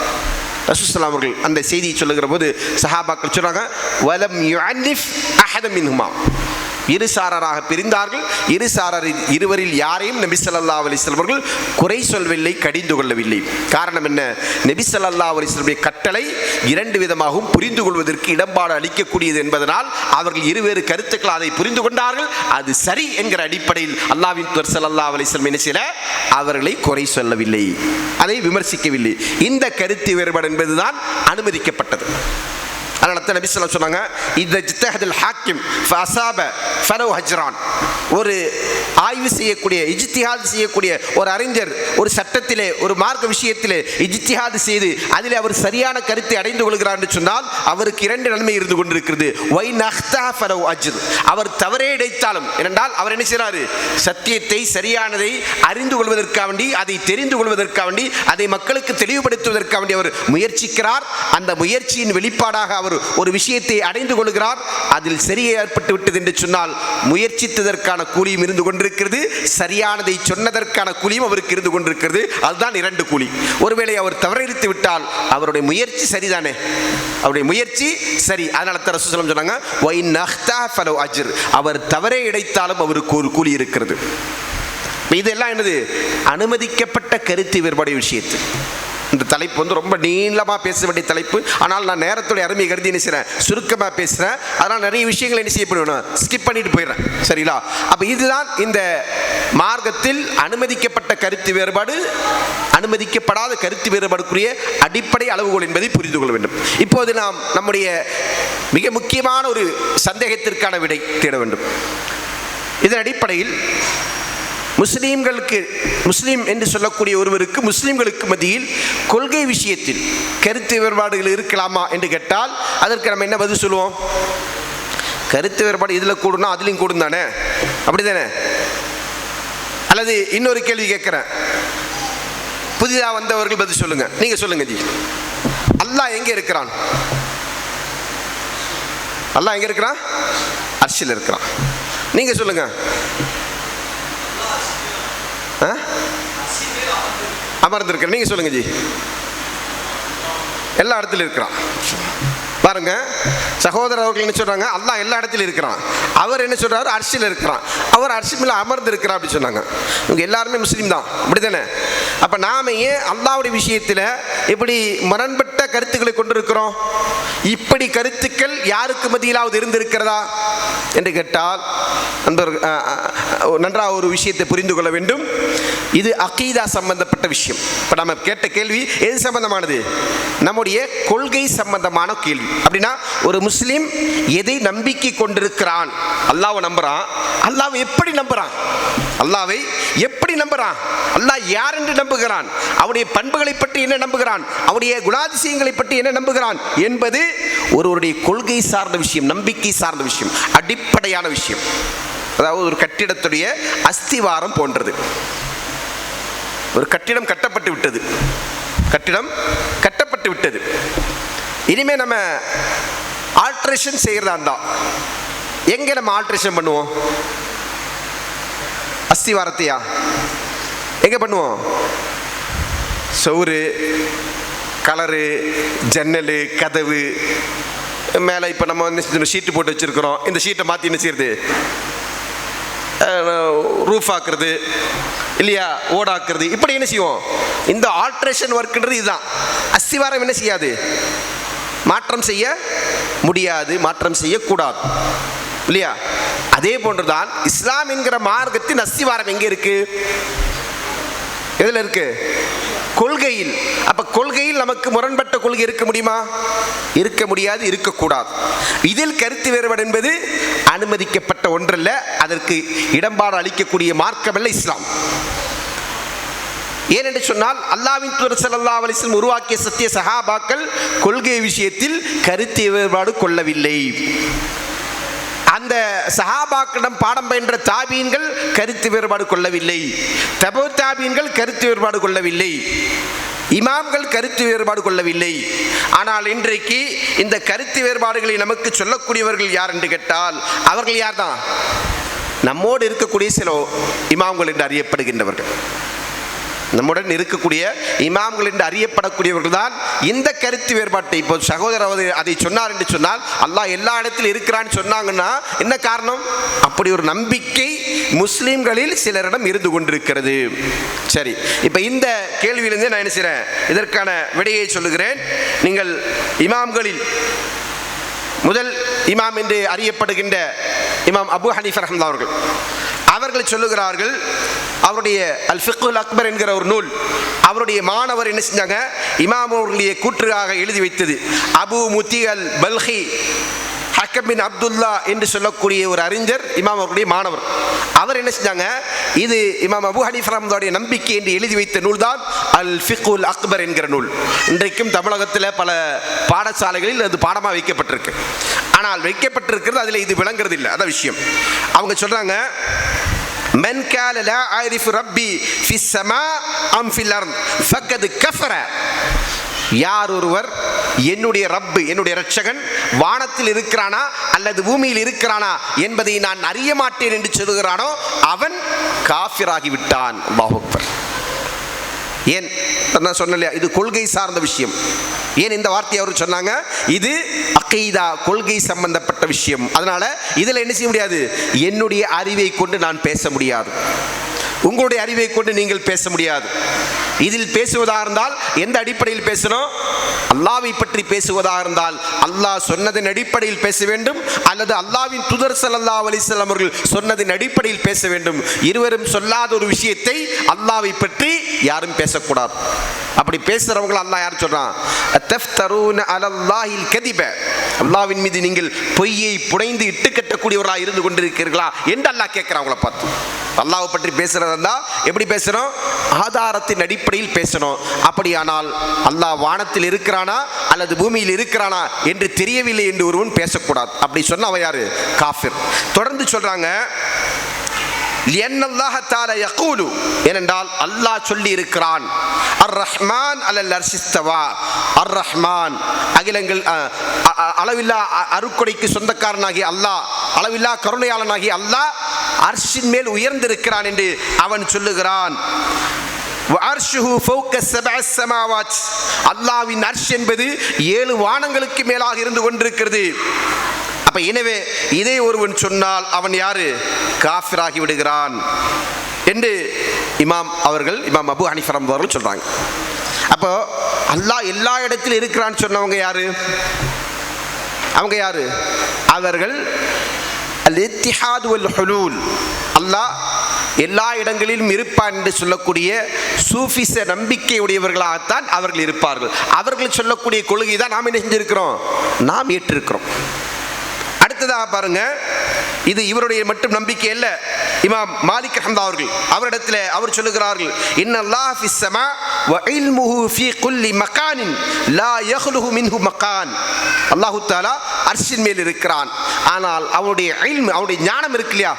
ரசூல் ஸல்லல்லாஹு அவர்கள் அந்த செய்தியை சொல்லுகிற போது சஹாபாக்கள் சொல்றாங்க, வலம் யுஅன்னிஃப் அஹத மின்ஹுமா, இரு சாராராக பிரிந்தார்கள். இரு சாராரில் இருவரில் யாரையும் நபி ஸல்லல்லாஹு அலைஹி வஸல்லம் அவர்கள் குறை சொல்லவில்லை, கடிந்து கொள்ளவில்லை. காரணம் என்ன? நபி ஸல்லல்லாஹு அலைஹி வஸல்லம் கட்டளை இரண்டு விதமாகவும் புரிந்து கொள்வதற்கு இடம்பாடு அளிக்கக்கூடியது என்பதனால் அவர்கள் இருவேறு கருத்துக்கள் அதை புரிந்து கொண்டார்கள். அது சரி என்கிற அடிப்படையில் அல்லாஹ்வின் தூதர் ஸல்லல்லாஹு அலைஹி வஸல்லம் என்ன செய்யல? அவர்களை குறை சொல்லவில்லை, அதை விமர்சிக்கவில்லை. இந்த கருத்து வேறுபாடு என்பதுதான் அனுமதிக்கப்பட்டது. அதனால தான் நபி ஸல்லல்லாஹு சொன்னாங்க, இத ஜித்தஹதுல் ஹாக்கிம் ஃபஅஸாப ஃபலஹு ஹஜ்ரான். ஒரு ஆய்வு செய்யக்கூடிய, இஜ்திஹாத் செய்யக்கூடிய ஒரு அறிஞர் ஒரு சட்டத்திலே, ஒரு மார்க்க விஷயத்திலே இஜ்திஹாத் செய்து அதிலே அவர் சரியான கருத்தை அடைந்து கொள்கிறார் என்று சொன்னால் அவருக்கு இரண்டு நன்மை இருந்து கொண்டிருக்கிறது. வை நஹ்தா ஃபலஹு அஜ்ர், அவர் தவறே இழைத்தாலும், ஏனென்றால் அவர் என்ன செய்கிறாரு? சத்தியத்தை, சரியானதை அறிந்து கொள்வதற்காக வேண்டி, அதை தெரிந்து கொள்வதற்காக வேண்டி, அதை மக்களுக்கு தெளிவுபடுத்துவதற்காக வேண்டி அவர் முயற்சிக்கிறார். அந்த முயற்சியின் வெளிப்பாடாக அவர் ஒரு விஷயத்தை அடைந்து கொள்கிறார். அதில் சரியே ஏற்பட்டு விட்டது என்று சொன்னால் முயற்சித்ததற்கான கூலியும் இருந்து கொண்டு கொண்டிருக்கிறது, சரியானதை சொன்னதற்கான கூலியும் அவருக்கு இருந்து கொண்டிருக்கிறது. அதுதான் 2 கூலி. ஒருவேளை அவர் தவறித்து விட்டால் அவருடைய முயற்சி சரிதானே, அவருடைய முயற்சி சரி. அதனால தான் ரசூல் ஸல்லல்லாஹு அலைஹி வஸல்லம் சொன்னாங்க, வ இன் அஹ்தா ஃபலு அஜ்ர், அவர் தவறே இழைத்தாலும் அவருக்கு ஒரு கூலி இருக்கிறது. இதெல்லாம் என்னது? அனுமதிக்கப்பட்ட கருத்து வேறுபாடு விஷயத்து. இந்த தலைப்பு ரொம்ப நீளமாக பேச வேண்டிய தலைப்பு. ஆனால் நான் நேரத்துடைய அருமை கருதி என்ன செய்கிறேன், சுருக்கமாக பேசுகிறேன். அதனால் நிறைய விஷயங்களை என்ன செய்யப்படுவேன், ஸ்கிப் பண்ணிட்டு போயிடுறேன். சரிங்களா? அப்போ இதுதான் இந்த மார்க்கத்தில் அனுமதிக்கப்பட்ட கருத்து வேறுபாடு, அனுமதிக்கப்படாத கருத்து வேறுபாடுக்குரிய அடிப்படை அளவுகோல் என்பதை புரிந்து கொள்ள வேண்டும். இப்போது நாம் நம்முடைய மிக முக்கியமான ஒரு சந்தேகத்திற்கான விடை தேட வேண்டும். இதன் அடிப்படையில் முஸ்லீம்களுக்கு, முஸ்லீம் என்று சொல்லக்கூடிய ஒருவருக்கு முஸ்லீம்களுக்கு மத்தியில் கொள்கை விஷயத்தில் கருத்து வேறுபாடுகள் இருக்கலாமா என்று கேட்டால் அதற்கு நம்ம என்ன பதில் சொல்லுவோம்? கருத்து வேறுபாடு இதில் கூடனா அதுலேயும் கூடும் தானே, அப்படி தானே? அல்லது இன்னொரு கேள்வி கேட்குறேன், புதிதாக வந்தவர்கள் பதில் சொல்லுங்க. நீங்கள் சொல்லுங்க ஜி, அல்லாஹ் எங்கே இருக்கிறான்? அல்லாஹ் எங்கே இருக்கிறான்? அர்ஷில் இருக்கிறான். நீங்கள் சொல்லுங்க. அமர்ந்திருக்க. நீங்க சொல்லுங்க ஜி. எல்லா இடத்துலையும் இருக்கிறான். பாருங்க, சகோதரர் அவர்கள் என்ன சொல்றாங்க, அல்லாஹ் எல்லா இடத்திலும் இருக்கிறான். அவர் என்ன சொல்றாரு, அர்ஷில் இருக்கிறான். அவர் அர்ஷில் அமர்ந்து இருக்கிறார் அப்படி சொன்னாங்க. இவங்க எல்லாருமே முஸ்லீம் தான், அப்படித்தானே? அப்ப நாம ஏன் அல்லாஹ்வுடைய விஷயத்தில் இப்படி முரண்பட்ட கருத்துக்களை கொண்டிருக்கிறோம்? இப்படி கருத்துக்கள் யாருக்கு மத்தியிலாவது இருந்திருக்கிறதா என்று கேட்டால் நன்றாக ஒரு விஷயத்தை புரிந்து கொள்ள வேண்டும். இது அகீதா சம்பந்தப்பட்ட விஷயம். இப்ப நம்ம கேட்ட கேள்வி எது சம்பந்தமானது? நம்முடைய கொள்கை சம்பந்தமான கேள்வி. அப்படின்னா ஒரு முஸ்லீம் எதை நம்பிக்கை கொண்டிருக்கிறான்? அல்லாஹ்வை நம்புறான். அல்லாஹ்வை எப்படி நம்புறான்? அல்லாஹ்வை எப்படி நம்புறான்? அல்லாஹ் யார் என்று நம்புகிறான்? அவருடைய பண்புகளை பற்றி என்ன நம்புகிறான்? அவருடைய குணாதிசயங்களை பற்றி என்ன நம்புகிறான் என்பது ஒருவருடைய கொள்கை சார்ந்த விஷயம், நம்பிக்கை சார்ந்த விஷயம், அடிப்படையான விஷயம். அதாவது ஒரு கட்டிடத்துடைய அஸ்திவாரம் போன்றது. ஒரு கட்டிடம் கட்டப்பட்டு விட்டது, கட்டிடம் கட்டப்பட்டு விட்டது. இனிமே நம்ம ஆல்ட்ரேஷன் செய்யறதா இருந்தா எங்க நம்ம ஆல்ட்ரேஷன் பண்ணுவோம்? அஸ்திவாரத்தையா எங்க பண்ணுவோம்? சவுறு, கலரு, ஜன்னல், கதவு, மேலே இப்போ நம்ம வந்து ஷீட்டு போட்டு வச்சிருக்கிறோம். இந்த ஷீட்டை மாற்றி என்ன செய்யறது? ரூஃப் ஆக்குறது இல்லையா, ஓடாக்குறது, இப்படி என்ன செய்வோம்? இந்த ஆல்ட்ரேஷன் ஒர்க்ன்றது இதுதான். அஸ்திவாரம் என்ன செய்யாது? மாற்றம் செய்ய முடியாது, மாற்றம் செய்யக்கூடாது இல்லையா? அதே போன்றுதான் இஸ்லாம் என்கிற மார்க்கத்தின் அஸ்திவாரம் எங்கே இருக்கு? எதில் இருக்கு? கொள்கையில். அப்ப கொள்கையில் நமக்கு முரண்பட்ட கொள்கை இருக்க முடியுமா? இருக்க முடியாது, இருக்கக்கூடாது. இதில் கருத்து வேறுபாடு என்பது அனுமதிக்கப்பட்ட ஒன்றல்ல, அதற்கு இடம்பாடு அளிக்கக்கூடிய மார்க்கமல்ல இஸ்லாம். ஏனென்று சொன்னால் அல்லாஹ்வின் தூதர் ஸல்லல்லாஹு அலைஹி வஸல்லம் உருவாக்கிய சத்திய சஹாபாக்கள் கொள்கை விஷயத்தில் கருத்து வேறுபாடு கொள்ளவில்லை. அந்த சஹாபாக்களிடம் பாடம் பயின்ற தாபீன்கள் கருத்து வேறுபாடு கொள்ளவில்லை. தபு தாபீன்கள் கருத்து வேறுபாடு கொள்ளவில்லை. இமாம்கள் கருத்து வேறுபாடு கொள்ளவில்லை. ஆனால் இன்றைக்கு இந்த கருத்து வேறுபாடுகளை நமக்கு சொல்லக்கூடியவர்கள் யார் என்று கேட்டால் அவர்கள் யார் தான்? நம்மோடு இருக்கக்கூடிய சில இமாம்கள் என்று அறியப்படுகின்றவர்கள், நம்முடன் இருக்கக்கூடிய இமாம்கள் என்று அறியப்படக்கூடியவர்கள் தான் இந்த கருத்து வேறுபாட்டை. இப்போ சகோதரர் அதை சொன்னார் என்று சொன்னால் அல்லாஹ் எல்லா இடத்திலும் இருக்கிறான்னு சொன்னாங்கன்னா என்ன காரணம்? அப்படி ஒரு நம்பிக்கை முஸ்லிம்களில் சிலரிடம் இருந்து கொண்டிருக்கிறது. சரி, இப்போ இந்த கேள்வியிலிருந்து நான் என்ன செய்கிறேன், இதற்கான விடையை சொல்லுகிறேன். நீங்கள் இமாம்களில் முதல் இமாம் என்று அறியப்படுகின்ற இமாம் அபு ஹனீஃபா ரஹ்மத்துல்லாஹி அவர்கள் சொல்லுகிறார்கள், அவருடைய அல் ஃபிக்ஹுல் அக்பர் என்கிற ஒரு நூல் அவருடைய மாணவர் என்ன செஞ்சாங்க, இமாம் அவர்களுடைய கூற்றாக எழுதி வைத்தது. அபு முத்தி அல் பல்கி ஹக்கம் பின் அப்துல்லா என்று சொல்லக்கூடிய ஒரு அறிஞர் இமாம் அவர்களுடைய மாணவர். அவர் என்ன செஞ்சாங்க, இது இமாம் அபு ஹனீஃபா ரஹ்மத்துல்லாஹி நம்பிக்கை என்று எழுதி வைத்த நூல் தான் அல் ஃபிக்ஹுல் அக்பர் என்கிற நூல். இன்றைக்கும் தமிழகத்தில் பல பாடசாலைகளில் அது பாடமாக வைக்கப்பட்டிருக்கு. ஆனால் வைக்கப்பட்டிருக்கிறது, அதில் இது விளங்குறது இல்லை. அதான் விஷயம். அவங்க சொல்றாங்க, மன் கால லா அரிஃபு ரப்பி ஃபிஸ் ஸமா அம் ஃபில் அர்த் ஃபக்கத் கஃபர. யார் ஒருவர் என்னுடைய ரப்பு, என்னுடைய இரட்சகன் வானத்தில் இருக்கிறானா அல்லது பூமியில் இருக்கிறானா என்பதை நான் அறிய மாட்டேன் என்று சொல்கிறானோ அவன் காஃபிராகி விட்டான். அல்லாஹ் அக்பர். ஏன் நான் சொன்னலையா, இது கொள்கை சார்ந்த விஷயம். ஏன் இந்த வார்த்தையை அவர் சொன்னாங்க? இது அகீதா, கொள்கை சம்பந்தப்பட்ட விஷயம். அதனால இதில் என்ன செய்ய முடியாது, என்னுடைய அறிவை கொண்டு நான் பேச முடியாது, உங்களுடைய அறிவை கொண்டு நீங்கள் பேச முடியாது. இதில் பேசுவதாக இருந்தால் எந்த அடிப்படையில் பேசணும்? அல்லாஹ்வை பற்றி பேசுவதாக இருந்தால் அல்லாஹ் சொன்னதின் அடிப்படையில் பேச வேண்டும், அல்லது அல்லாஹ்வின் தூதர் ஸல்லல்லாஹு அலைஹி வஸல்லம் அவர்கள் சொன்னதின் அடிப்படையில் பேச வேண்டும். இருவரும் சொல்லாத ஒரு விஷயத்தை அல்லாஹ்வை பற்றி யாரும் பேசக்கூடாது. அப்படி பேசுறவங்க அல்லாஹ் யார் சொல்றான்? அத்தஃப்தரூன அலல்லாஹில் கதிப, அல்லாஹ்வின் மீது நீங்கள் பொய்யை புனைந்து இட்டு கட்டக்கூடியவர்களாக இருந்து கொண்டிருக்கிறீர்களா என்று அல்லாஹ் கேட்கிறான். அவங்கள பார்த்து அல்லாஹ்வை பற்றி பேசுறதா எப்படி பேசணும்? ஆதாரத்தின் அடிப்படையில் பேசணும். அப்படியானால் அல்லாஹ் வானத்தில் இருக்கிறானா அல்லது பூமியில் இருக்கிறானா என்று தெரியவில்லை என்று ஒருவன் பேசக்கூடாது. அப்படி சொன்ன அவன் யாரு? காஃபிர். தொடர்ந்து சொல்றாங்க, ஏனென்றால் அல்லாஹ் சொல்லி இருக்கிறான், அர் ரஹ்மான் அலல் அர்ஷி இஸ்தவா. அர் ரஹ்மான் அகிலங்கள் அளவில்லா அருட்கொடைக்கு சொந்தக்காரனாகி அல்லாஹ், அளவில்லா கருணையாளனாகி அல்லாஹ் அர்ஷின் மேல் உயர்ந்திருக்கிறான் என்று அவன் சொல்லுகிறான். அல்லாஹ்வின் அர்ஷ் என்பது 7 வானங்களுக்கு மேலாக இருந்து கொண்டிருக்கிறது. அப்ப எனவே இதை ஒருவன் சொன்னால் அவன் யாரு? காஃபிராகி விடுகிறான் என்று இமாம் அபு ஹனீஃபா அவர்கள் சொல்றாங்க. அப்போ அல்லாஹ் எல்லா இடத்திலும் இருக்கிறான்னு சொன்னவங்க யாரு? அவங்க யாரு? அவர்கள் அல்-இத்திஹாத் வல் ஹுலூல், அல்லாஹ் எல்லா இடங்களிலும் இருப்பான் என்று சொல்லக்கூடிய சூஃபிச நம்பிக்கை உடையவர்களாகத்தான் அவர்கள் இருப்பார்கள். அவர்கள் சொல்லக்கூடிய கொள்கை தான் நாம் என்ன செஞ்சிருக்கிறோம்? நாம் ஏற்றிருக்கிறோம். அடுத்ததாக பாருங்க, இது இவருடைய மட்டும் நம்பிக்கை அல்ல. இமாம் மாலிக் ரஹ்மத்துல்லாஹி அவர்கள் அவரிடத்தில் அவர் சொல்லுகிறார்கள், இன்னல்லாஹ் ஃபிஸ் ஸமா வ இல்முஹு ஃபீ குல்லி மகானின் லா யக்லுஹு மின்ஹு மகான். அல்லாஹ் தஆலா அர்ஷின் மேல் இருக்கிறான், ஆனால் அவருடைய இல்ம், அவருடைய ஞானம் இருக்கு இல்லையா,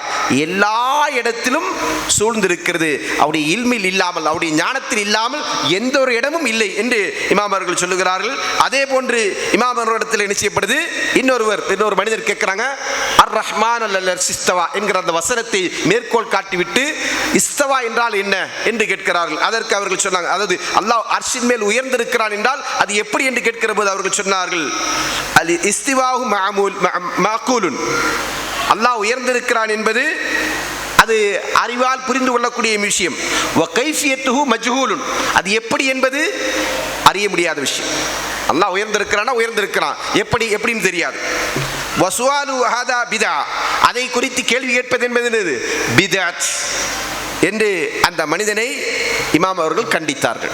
எல்லா இடத்திலும் சூழ்ந்திருக்கிறது. அவருடைய இல்மில் இல்லாமல், அவருடைய ஞானத்தில் இல்லாமல் எந்த ஒரு இடமும் இல்லை என்று இமாம் அவர்கள் சொல்லுகிறார்கள். அதே போன்று இமாம் அவர்களிடத்தில் என்ன செய்யப்படுது? இன்னொரு மனிதர் கேட்கிறாங்க, அர் ரஹ்மான் அலல் அர்ஷி இஸ்தவா என்கிற அந்த வசனத்தை மேற்கோள் காட்டிவிட்டு இஸ்தவா என்றால் என்ன என்று கேட்கிறார்கள். அதற்கு அவர்கள் சொன்னாங்க, அதாவது அல்லாஹ் அர்ஷின் மேல் உயர்ந்திருக்கிறான் என்றால் அது எப்படி என்று கேட்கிற போது அவர்கள் சொன்னார்கள், அல் இஸ்திவாஹு மஅகூலுன், அல்லாஹ் உயர்ந்திருக்கிறான் என்பது அது அறிவால் புரிந்து கொள்ளக்கூடிய விஷயம். வ கைஃபியத்துஹு மஜ்ஹூலுன், அது எப்படி என்பது அறிய முடியாத விஷயம். அல்லாஹ் உயர்ந்திருக்கிறான் எப்படின்னு தெரியாது. வசுவாலு ஹதா பிதா, அதை குறித்து கேள்வி கேட்பது என்பது பிதஅத் என்று அந்த மனிதனை இமாம் அவர்கள் கண்டித்தார்கள்.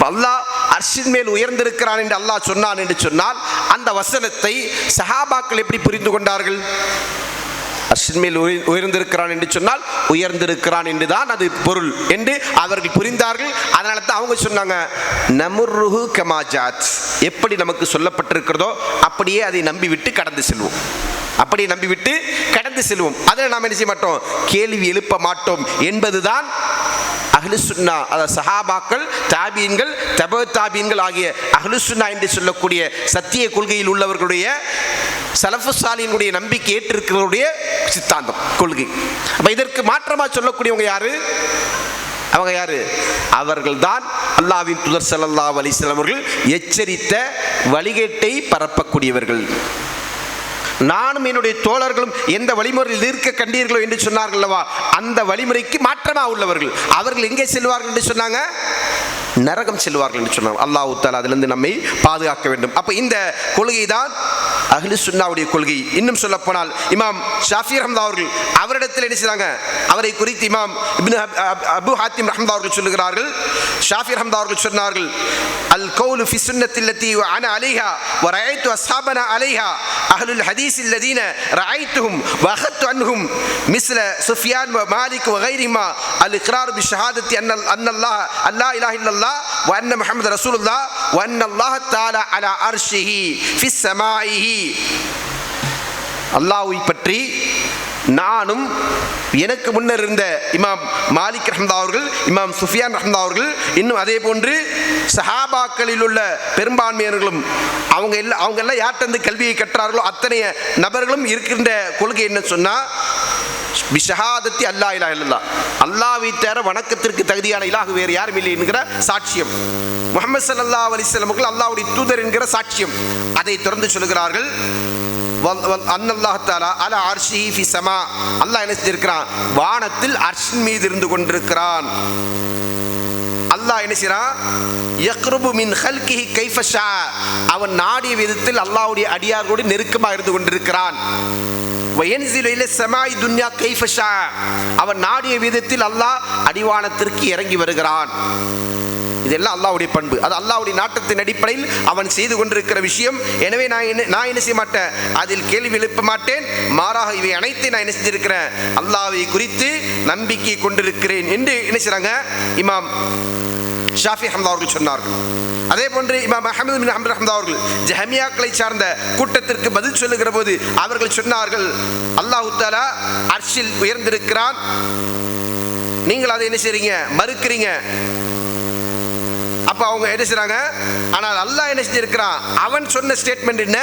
அல்லாஹ் அர்ஷின் மேல் உயர்ந்திருக்கிறான் என்று அல்லாஹ் சொன்னான் என்று சொன்னால் அந்த வசனத்தை சஹாபாக்கள் எப்படி புரிந்து கொண்டார்கள்? அர்ஷின் மேல் உயர்ந்திருக்கிறான் என்று சொன்னால் உயர்ந்திருக்கிறான் என்றுதான் அது பொருள் என்று அவர்கள் புரிந்தார்கள். அதனால தான் அவங்க சொன்னாங்க, நமுர்ருஹு கமா ஜாத், எப்படி நமக்கு சொல்லப்பட்டிருக்கிறதோ அப்படியே அதை நம்பிவிட்டு கடந்து செல்வோம். அதில் நாம் என்ன செய்ய மாட்டோம்? கேள்வி எழுப்ப மாட்டோம் என்பதுதான் அஹ்லு சுன்னா, அதாவது சஹாபாக்கள், தாபீன்கள், தபு தாபீன்கள் ஆகிய அஹ்லு சுன்னா என்று சொல்லக்கூடிய சத்திய கொள்கையில் உள்ளவர்களுடைய சலஃபு சாலிஹினுடைய நம்பிக்கை ஏற்றிருக்கிறவருடைய சித்தாந்தம், கொள்கை. அப்ப இதற்கு மாற்றமாக சொல்லக்கூடியவங்க யாரு? அவங்க யாரு? அவர்கள்தான் அல்லாஹ்வின் தூதர் ஸல்லல்லாஹு அலைஹி வஸல்லம் அவர்கள் எச்சரித்த வழிகேட்டை பரப்பக்கூடியவர்கள். நானும் என்னுடைய தோழர்களும் எந்த வழிமுறையில் இருக்க கண்டீர்களோ என்று சொன்னார்கள் அல்லவா, அந்த வழிமுறைக்கு மாற்றமாக உள்ளவர்கள். அவர்கள் எங்கே செல்வார்கள் என்று சொன்னாங்க? நரகம் செல்வார்கள் என்று சொன்னாங்க. அல்லாஹ் தஆலா அதிலிருந்து நம்மை பாதுகாக்க வேண்டும். அப்ப இந்த கொள்கை தான் அஹ்லு சுன்னாவுடைய கொள்கை. இன்னும் சொல்ல போனால் இமாம் ஷாஃபி ரஹ்மத்துல்லாஹி அவர்கள் அவரிடத்தில் என்ன செய்றாங்க? அவரை குறித்து இமாம் இப்னு அபு ஹாத்திம் ரஹ்மத்துல்லாஹி அவர்கள் சொல்லுகிறார்கள், ஷாஃபி ரஹ்மத்துல்லாஹி அவர்கள் சொன்னார்கள், அல் கௌலு ஃபி சுன்னத்தி அல்லதி அன அலைஹா வ ரஅய்து அஸ்ஹாபனா அலைஹா அஹ்லுல் ஹதீஸ் அல்லதீன ரஅய்துஹும் வ அഖத்து அன்ஹும் மிஸ்ல சுஃபியான் வ மாலிக் வ கைரிஹிமா அல் இக்ரார் பி ஷஹாதத்தி அன்னல்லாஹ் அல்லா இலாஹ இல்லல்லாஹ் வ அன்ன முஹம்மது ரசூலுல்லாஹ் வ அன்னல்லாஹ் தஆலா அலா அர்ஷிஹி ஃபிஸ் ஸமாஇஹி. அல்லாஹ்வை பற்றி நானும் எனக்கு முன்னர் இருந்த இமாம் மாலிக் ரஹ்மத்துல்லாஹி அவர்கள், இமாம் சுஃபியான் ரஹ்மத்துல்லாஹி அவர்கள், இன்னும் அதே போன்று சஹாபாக்களில் உள்ள பெரும்பான்மையினர்களும் அவங்க எல்லாம் யார்கிட்ட கல்வியை கற்றார்களோ அத்தனை நபர்களும் இருக்கின்ற கொள்கை என்ன சொன்னா, பிஷஹாதத்தி அல்லா இலாஹ இல்லல்லாஹ், அல்லாஹ்வை தவிர வணக்கத்திற்கு தகுதியான இலாஹ் வேறு யாரும் இல்லை என்கிற சாட்சியம், முஹம்மது ஸல்லல்லாஹு அலைஹி வஸல்லம் அல்லாஹ்வுடைய தூதர் என்கிற சாட்சியம். அதை தொடர்ந்து சொல்கிறார்கள், அன்னல்லாஹ் தஆலா அலா அர்ஷிஹி ஃபி ஸமா, அல்லாஹ் என்ன செஞ்சிருக்கிறான், வானத்தில் அர்ஷின் மீது இருந்து கொண்டிருக்கிறான். அல்லாஹ் என்ன செய்றான், யக்ருபு மின் ஹல்கிஹி கைஃப ஷா, அவன் நாடிய விதத்தில் அல்லாஹ்வுடைய அடியார்களோடு நெருக்கமாக இருந்து கொண்டிருக்கிறான். வயன்சிலு இல ஸமாஇ துன்யா கைஃப ஷா, அவன் நாடிய விதத்தில் அல்லாஹ் அடிவானத்திற்கு இறங்கி வருகிறான். இதெல்லாம் அல்லாஹ்வுடைய பண்பு, அது அல்லாஹ்வுடைய நாட்டத்தின் அடிப்படையில் அவன் செய்து கொண்டிருக்கிற விஷயம். எனவே நான் என்ன செய்ய மாட்டேன், அதில் கேள்வி எழுப்ப மாட்டேன். மாறாக இவை அனைத்தையும் நான் என்ன செஞ்சிருக்கிறேன், அல்லாஹ்வை குறித்து நம்பிக்கை கொண்டிருக்கிறேன் என்று என்ன செய்றாங்க, இமாம் ஷாஃபி ரஹ்மத்துல்லாஹி அவர்கள் சொன்னார்கள். அதே போன்று இமாம் அஹ்மத் பின் ஹம்பல் ரஹ்மத்துல்லாஹி அவர்கள் ஜஹமியாக்களை சார்ந்த கூட்டத்திற்கு பதில் சொல்லுகிற போது அவர்கள் சொன்னார்கள், அல்லாஹ் தஆலா அர்ஷில் உயர்ந்திருக்கிறான், நீங்கள் அதை என்ன செய்றீங்க, மறுக்கிறீங்க. அப்ப அவங்க என்ன செய்றாங்க, ஆனால் அல்லாஹ் என்ன செஞ்சிருக்கிறான், அவன் சொன்ன ஸ்டேட்மெண்ட் என்ன,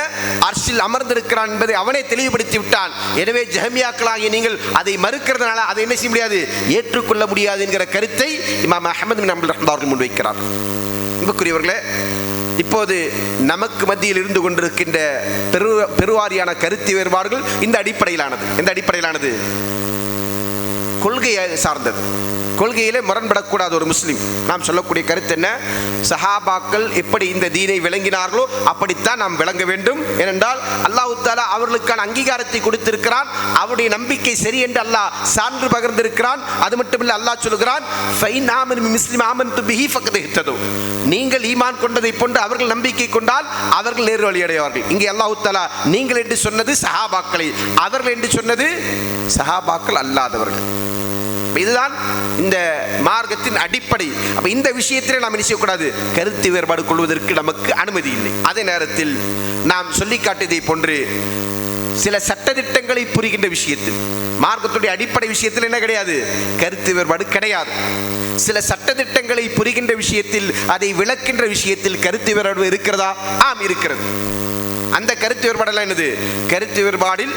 அர்ஷில் அமர்ந்திருக்கிறான் என்பதை அவனே தெளிவுபடுத்தி விட்டான். எனவே ஜஹமியாக்களாகிய நீங்கள் அதை மறுக்கிறதுனால அதை என்ன செய்ய முடியாது, ஏற்றுக்கொள்ள முடியாது என்கிற கருத்தை இமாம் அஹ்மத் பின் ஹம்பல் ரஹ்மத்துல்லாஹி அவர்கள் முன்வைக்கிறார். அன்புக்குரியவர்களே, இப்போது நமக்கு மத்தியில் இருந்து கொண்டிருக்கின்ற பெருவாரியான கருத்து வேறுபாடுகள் இந்த அடிப்படையிலானது. இந்த அடிப்படையிலானது கொள்கையை சார்ந்தது. கொள்கையிலே முரண்படக்கூடாத ஒரு முஸ்லிம் நாம் சொல்லக்கூடிய கருத்து என்ன, சஹாபாக்கள் எப்படி இந்த தீனை விளங்கினார்களோ அப்படித்தான் நாம் விளங்க வேண்டும். ஏனென்றால் அல்லாஹ் தஆலா அவர்களுக்கான அங்கீகாரத்தை கொடுத்திருக்கிறான், அவருடைய நம்பிக்கை சரி என்று அல்லாஹ் சான்று பகிர்ந்திருக்கிறான். அது மட்டுமில்லை, அல்லாஹ் சொல்கிறான், ஃபைன் ஆமனு பிமிஸ்லி ஆமன்து பிஹி ஃபக்கத் இஹ்தது, நீங்கள் ஈமான் கொண்டதை போன்று அவர்கள் நம்பிக்கை கொண்டால் அவர்கள் நேர் வழி அடைவார்கள். இங்கே அல்லாஹ் தஆலா நீங்கள் என்று சொன்னது சஹாபாக்களை, அவர்கள் என்று சொன்னது சஹாபாக்கள் அல்லாதவர்கள். இதுதான் இந்த மார்க்கத்தின் அடிப்படை. அப்ப இந்த விஷயத்திலே நாம் என்ன செய்யக்கூடாது, கருத்து வேறுபாடு கொள்வதற்கு நமக்கு அனுமதி இல்லை. அதே நேரத்தில் நாம் சொல்லி காட்டியதை போன்று சில சட்டதிட்டங்களை புரிகின்ற விஷயத்தில், மார்க்கத்துடைய அடிப்படை விஷயத்தில் என்ன கிடையாது, கருத்து வேறுபாடு கிடையாது. சில சட்டதிட்டங்களை புரிகின்ற விஷயத்தில், அதை விளக்கின்ற விஷயத்தில் கருத்து வேறுபாடு இருக்கிறதா? ஆம், இருக்கிறது. அந்த கருத்து வேறுபாடெல்லாம் என்னது, கருத்து வேறுபாடில்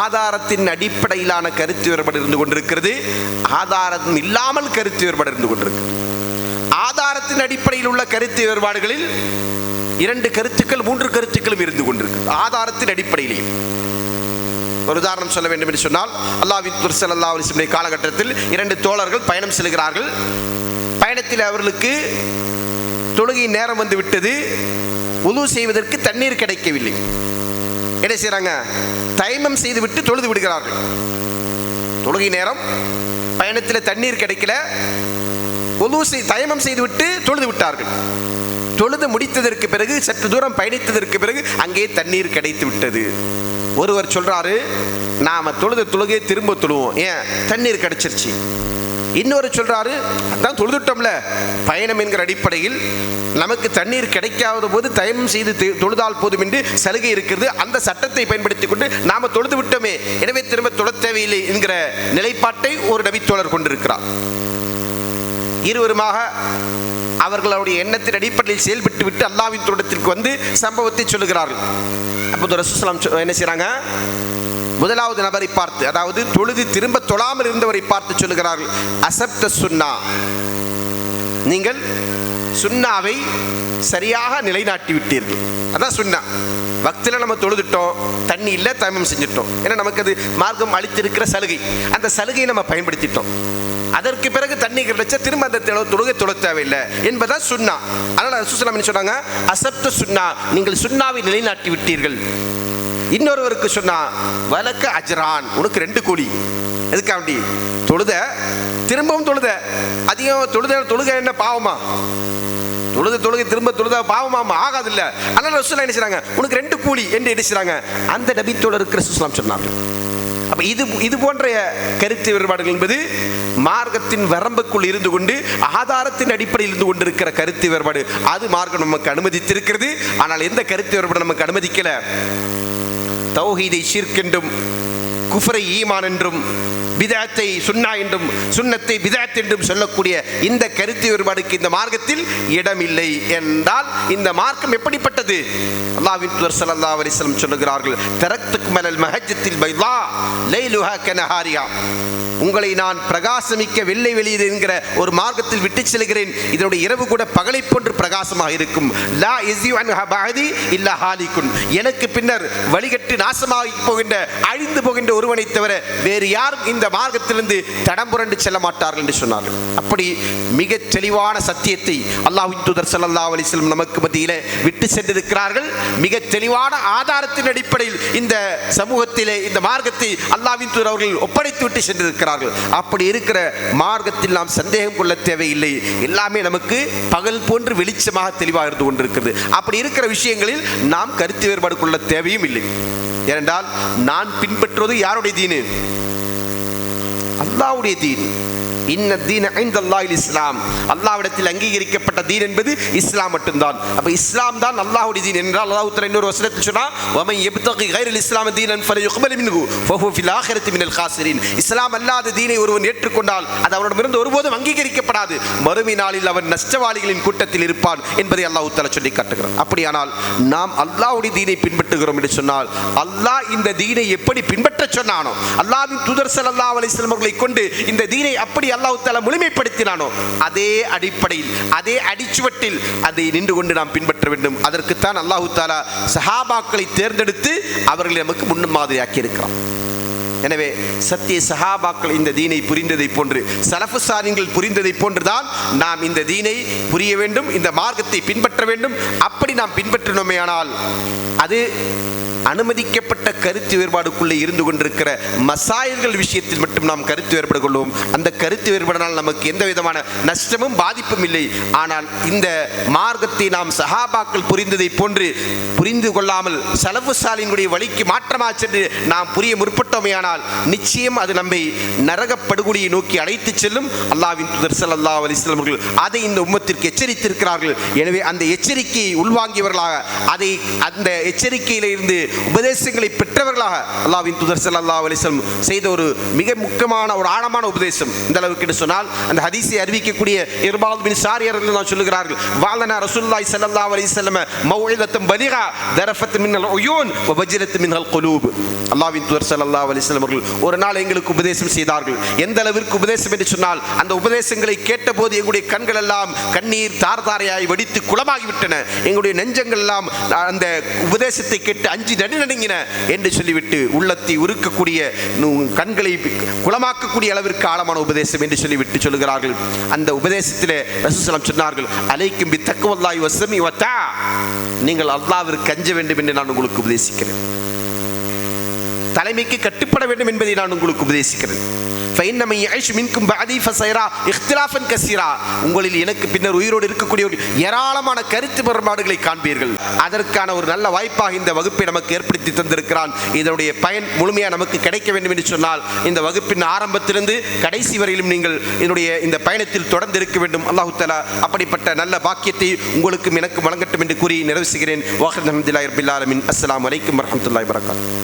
ஆதாரத்தின் அடிப்படையிலான கருத்து வேறுபாடு இருந்து கொண்டிருக்கிறது, ஆதாரம் இல்லாமல் கருத்து வேறுபாடு இருந்து கொண்டிருக்கிறது. ஆதாரத்தின் அடிப்படையில் உள்ள கருத்து வேறுபாடுகளில் 2 கருத்துக்கள் 3 கருத்துக்களும் இருந்து கொண்டிருக்கிறது, ஆதாரத்தின் அடிப்படையிலேயே. ஒரு உதாரணம் சொல்ல வேண்டும் என்று சொன்னால், அல்லாஹ்வின் தூதர் ஸல்லல்லாஹு அலைஹி வஸல்லம் காலகட்டத்தில் 2 தோழர்கள் பயணம் செல்கிறார்கள். பயணத்தில் அவர்களுக்கு தொழுகை நேரம் வந்து விட்டது, உது செய்வதற்கு தண்ணீர் கிடைக்கவில்லை. என்ன செய்றாங்க, தயமம் செய்து விட்டு தொழுது விடுகிறார்கள். தொழுகை நேரம், பயணத்தில் தண்ணீர் கிடைக்கல, தயமம் செய்து விட்டு தொழுது விட்டார்கள். தொழுது முடித்ததற்கு பிறகு சற்று தூரம் பயணித்ததற்கு பிறகு அங்கே தண்ணீர் கிடைத்து விட்டது. ஒருவர் சொல்றாரு, நாம தொழுத தொழுகையை திரும்ப தொழுவோம், ஏன் தண்ணீர் கிடைச்சிருச்சு. இன்னொரு சொல்றாரு, அதான் தொழுதுட்டோம்ல, பயணம் என்கிற அடிப்படையில் நமக்கு தண்ணீர் கிடைக்காத போது தயமம் செய்து தொழுதால் போதும் என்று சலுகை இருக்கிறது, அந்த சட்டத்தை பயன்படுத்தி கொண்டு நாம தொழுது விட்டோமே, எனவே திரும்ப தொழ தேவையில்லை என்கிற நிலைப்பாட்டை ஒரு நபித்தோழர் கொண்டிருக்கிறார். இருவருமாக அவர்களுடைய எண்ணத்தின் அடிப்படையில் செயல்பட்டு விட்டு அல்லாஹ்வின் தோட்டத்திற்கு வந்து சம்பவத்தை சொல்லுகிறார்கள். அப்போது ரசூலுல்லாஹி அலைஹி வஸல்லம் என்ன செய்றாங்க, முதலாவது நபரை பார்த்து, அதாவது தொழுது திரும்ப தொழாமல் இருந்தவரை பார்த்து சொல்லுகிறார்கள், அசப்த சுன்னா, நீங்கள் சுன்னாவை சரியாக நிலைநாட்டி விட்டீர்கள். அதான் சுன்னா. வக்தில் நம்ம தொழுதுட்டோம், தண்ணி இல்லை, தயமம் செஞ்சுட்டோம், ஏன்னா நமக்கு அது மார்க்கம் அளித்திருக்கிற சலுகை, அந்த சலுகையை நம்ம பயன்படுத்திட்டோம். அதற்கு பிறகு தண்ணி கிடைச்சா திரும்ப அந்த தொழுகை தொழ தேவையில்லை என்பதான் சுன்னா. அதனால ரசூலுல்லாஹி என்ன சொன்னாங்க, அசப்த சுன்னா, நீங்கள் சுன்னாவை நிலைநாட்டி விட்டீர்கள். இன்னொருவருக்கு சொன்னா, வலக்க அஜ்ரான், உனக்கு 2 கூலி. எதுக்காண்டி, தொழுத திரும்பவும் தொழுத, அதிகம் தொழுக என்ன பாவமா, தொழுகை திரும்ப தொழுத பாவமா ஆகாது இல்ல. அதனால ரசூலுல்லாஹி என்ன செய்றாங்க, உனக்கு 2 கூலி என்று என்ன செய்றாங்க, அந்த நபித்தோழருக்கு ரசூலுல்லாஹி சொன்னாங்க. அப்ப இது போன்ற கருத்து வேறுபாடுகள் என்பது மார்க்கத்தின் வரம்புக்குள் இருந்து கொண்டு ஆதாரத்தின் அடிப்படையில் இருந்து கொண்டிருக்கிற கருத்து வேறுபாடு, அது மார்க்கம் நமக்கு அனுமதித்திருக்கிறது. ஆனால் எந்த கருத்து வேறுபாடு நமக்கு அனுமதிக்கல, தௌஹீதை ஷிர்க் என்றும் குஃபரை ஈமான் என்றும் பிதஅத்தை சுன்னா என்றும் சுன்னத்தை பிதஅத் என்றும் சொல்லக்கூடிய இந்த கருத்து வேறுபாடுக்கு இந்த மார்க்கத்தில் இடமில்லை என்றால் இந்த மார்க்கம் எப்படிப்பட்டது? அல்லாஹ்வின் தூதர் ஸல்லல்லாஹு அலைஹி வஸல்லம் சொல்லுகிறார்கள், தரக்துக்கும் அலல் மஹஜ்ஜத்தில் பைதா லைலுஹா கனஹாரியா, உங்களை நான் பிரகாசமிக்க வெள்ளை வெளியீடு என்கிற ஒரு மார்க்கத்தில் விட்டு செல்கிறேன். இதனுடைய இரவு கூட பகலை போன்று பிரகாசமாக இருக்கும். லா யஸியு அன்ஹா பஅதி இல்லா ஹாலிகுன், எனக்கு பின்னர் வழிகட்டு நாசமாகி போகின்ற அழிந்து போகின்ற ஒருவனை தவிர வேறு யாரும் இந்த மார்க்கத்திலிருந்து தடம் புரண்டு செல்ல மாட்டார்கள் என்று சொன்னார்கள். அப்படி மிக தெளிவான சத்தியத்தை அல்லாஹ்வின் தூதர் ஸல்லல்லாஹு அலைஹி வஸல்லம் நமக்கு மத்தியிலே விட்டு சென்றிருக்கிறார்கள். மிக தெளிவான ஆதாரத்தின் அடிப்படையில் இந்த சமூகத்திலே இந்த மார்க்கத்தை அல்லாஹ்வின் தூதர் அவர்கள் ஒப்படைத்து விட்டு சென்றிருக்கிறார்கள். அப்படி இருக்கிற மார்க்கத்தில் நாம் சந்தேகம் கொள்ள தேவையில்லை. எல்லாமே நமக்கு பகல் போன்று வெளிச்சமாக தெளிவாக இருந்து கொண்டிருக்கிறது. அப்படி இருக்கிற விஷயங்களில் நாம் கருத்து வேறுபாடு கொள்ள தேவையும் இல்லை. ஏனென்றால் நான் பின்பற்றுவது யாருடைய தீனு? அல்லாஹ்வுடைய தீன். இன்ன தீன இன்தல்லாஹில் இஸ்லாம், அல்லாஹ்விடத்தில் அங்கீகரிக்கப்பட்ட தீன் என்பது இஸ்லாம் மட்டும்தான். அப்ப இஸ்லாம் தான் அல்லாஹ்வுடைய தீன் என்றால் அல்லாஹ் தஆலா இன்னொரு வசனத்தில் சொன்னா, வமன் யப்தகி கைரல் இஸ்லாம் தீனன் ஃபலயுக்பல் மின்ஹு ஃபஹுவ ஃபில் ஆখিরাতি மினல் காஸிரின், இஸ்லாம் அல்லாத தீனை ஒருவன் ஏற்றுக்கொண்டால் அது அவனிடமிருந்து ஒருபோதும் அங்கீகரிக்கப்படாது, மறுமை நாளில் அவன் நஷ்டவாளிகளின் கூட்டத்தில் இருப்பான் என்பதை அல்லாஹ் தஆலா சொல்லி காட்டுகிறார். அப்படியானால் நாம் அல்லாஹ்வுடைய தீனை பின்பற்றுகிறோம் என்று சொன்னால் அல்லாஹ் இந்த தீனை எப்படி பின்பற்ற சொன்னானோ, அல்லாஹ்வின் தூதர் ஸல்லல்லாஹு அலைஹி வஸல்லம் அவர்களை கொண்டு இந்த தீனை அப்படி அல்லாஹ் தஆலா முழுமைப்படுத்தினானோ அதே அடிப்படையில் அதே அடிச்சுவட்டில் அதை நின்று கொண்டு நாம் பின்பற்ற வேண்டும். அதற்குத்தான் அல்லாஹ் தஆலா சஹாபாக்களை தேர்ந்தெடுத்து அவர்களை நமக்கு முன்மாதிரியாக்கி இருக்கிறார். எனவே சத்திய சஹாபாக்கள் இந்த தீனை புரிந்ததை போன்று சலஃபு சாலிஹீன்கள் புரிந்ததை போன்றுதான் நாம் இந்த தீனை புரிய வேண்டும், இந்த மார்க்கத்தை பின்பற்ற வேண்டும். அப்படி நாம் பின்பற்றினோமேயானால் அது அனுமதிக்கப்பட்ட கருத்து வேறுபாடுக்குள்ளே இருந்து கொண்டிருக்கிற மசாயில்கள் விஷயத்தில் மட்டும் நாம் கருத்து வேறுபாடு கொள்வோம். அந்த கருத்து வேறுபாடினால் நமக்கு எந்த விதமான நஷ்டமும் பாதிப்பும் இல்லை. ஆனால் இந்த மார்க்கத்தை நாம் சஹாபாக்கள் புரிந்ததை போன்று புரிந்து கொள்ளாமல் சலஃபு சாலிஹீன்களுடைய வழிக்கு மாற்றமாக சென்று நாம் புரிய முற்பட்டோமேயானால் நிச்சயம் அது நம்மை நரகப்படுகொலியை நோக்கி அழைத்து செல்லும். அல்லாஹ்வின் தூதர் ஸல்லல்லாஹு அலைஹி வஸல்லம் அவர்கள் அதை இந்த உம்மத்திற்கு எச்சரித்திருக்கிறார்கள். எனவே அந்த எச்சரிக்கையை உள்வாங்கியவர்களாக அதை அந்த எச்சரிக்கையிலிருந்து உபதேசங்களை பெற்றவர்களாக அல்லாஹ்வின் தூதர் ஸல்லல்லாஹு அலைஹி வஸல்லம் செய்த ஒரு மிக முக்கியமான ஒரு ஆழமான உபதேசம். இந்த அளவுக்கு என்று சொன்னால் அந்த ஹதீஸை அறிவிக்கக்கூடிய இர்பாத் பின் சாரியா ரலியல்லாஹு சொல்லுகிறார்கள், வாலனா ரசூலுல்லாஹி ஸல்லல்லாஹு அலைஹி வஸல்லம் மௌஇதத்தன் பலிகா தரஃபத் மினல் உயூன் வ வஜ்ரத் மினல் குலூப். அல்லாஹ்வின் தூதர் ஸல்லல்லாஹு அலைஹி வஸல்லம் அவர்கள் ஒரு நாள் எங்களுக்கு உபதேசம் செய்தார்கள். எந்த அளவிற்கு உபதேசம் என்று சொன்னால் அந்த உபதேசங்களை கேட்டபோது எங்களுடைய கண்கள் எல்லாம் கண்ணீர் தார் தாரையாய் வெடித்து குளமாகிவிட்டன. எங்களுடைய நெஞ்சங்கள் எல்லாம் அந்த உபதேசத்தை கேட்டு அஞ்சி நடுநடுங்கின என்று சொல்லிவிட்டு உள்ளத்தை உருக்கக்கூடிய கண்களை குளமாக்கக்கூடிய அளவிற்கு ஆழமான உபதேசம் என்று சொல்லிவிட்டு சொல்லுகிறார்கள். அந்த உபதேசத்திலே ரசூலுல்லாஹி ஸல்லல்லாஹு சொன்னார்கள், அலைக்கும் பித்தக்வல்லாஹி வஸ்ஸமி வத்தா, நீங்கள் அல்லாஹ்விற்கு அஞ்ச வேண்டும் என்று நான் உங்களுக்கு உபதேசிக்கிறேன். தலைமைக்கு கட்டுப்பட வேண்டும் என்பதை நான் உங்களுக்கு உபதேசிக்கிறேன். ஃபைன்னமன் யஈஷு மின்கும் பஅதி ஃபஸயரா இக்திலாஃபன் கஸீரா, உங்களில் எனக்கு பின்னர் உயிரோடு இருக்கக்கூடியவர்கள் ஏராளமான கருத்து வேறுபாடுகளை காண்பீர்கள். அதற்கான ஒரு நல்ல வாய்ப்பாக இந்த வகுப்பை நமக்கு ஏற்படுத்தி தந்திருக்கிறான். இதனுடைய பயன் முழுமையாக நமக்கு கிடைக்க வேண்டும் என்று சொன்னால் இந்த வகுப்பின் ஆரம்பத்திலிருந்து கடைசி வரையிலும் நீங்கள் என்னுடைய இந்த பயணத்தில் தொடர்ந்து இருக்க வேண்டும். அல்லாஹ் தஆலா அப்படிப்பட்ட நல்ல பாக்கியத்தை உங்களுக்கும் எனக்கு வழங்கட்டும் என்று கூறி நிறைவு செய்கிறேன். வாஹிர் அல்ஹம்துலில்லாஹி ரப்பில் ஆலமீன். அஸ்ஸலாமு அலைக்கும் வரஹ்மத்துல்லாஹி வபரகாத்துஹு.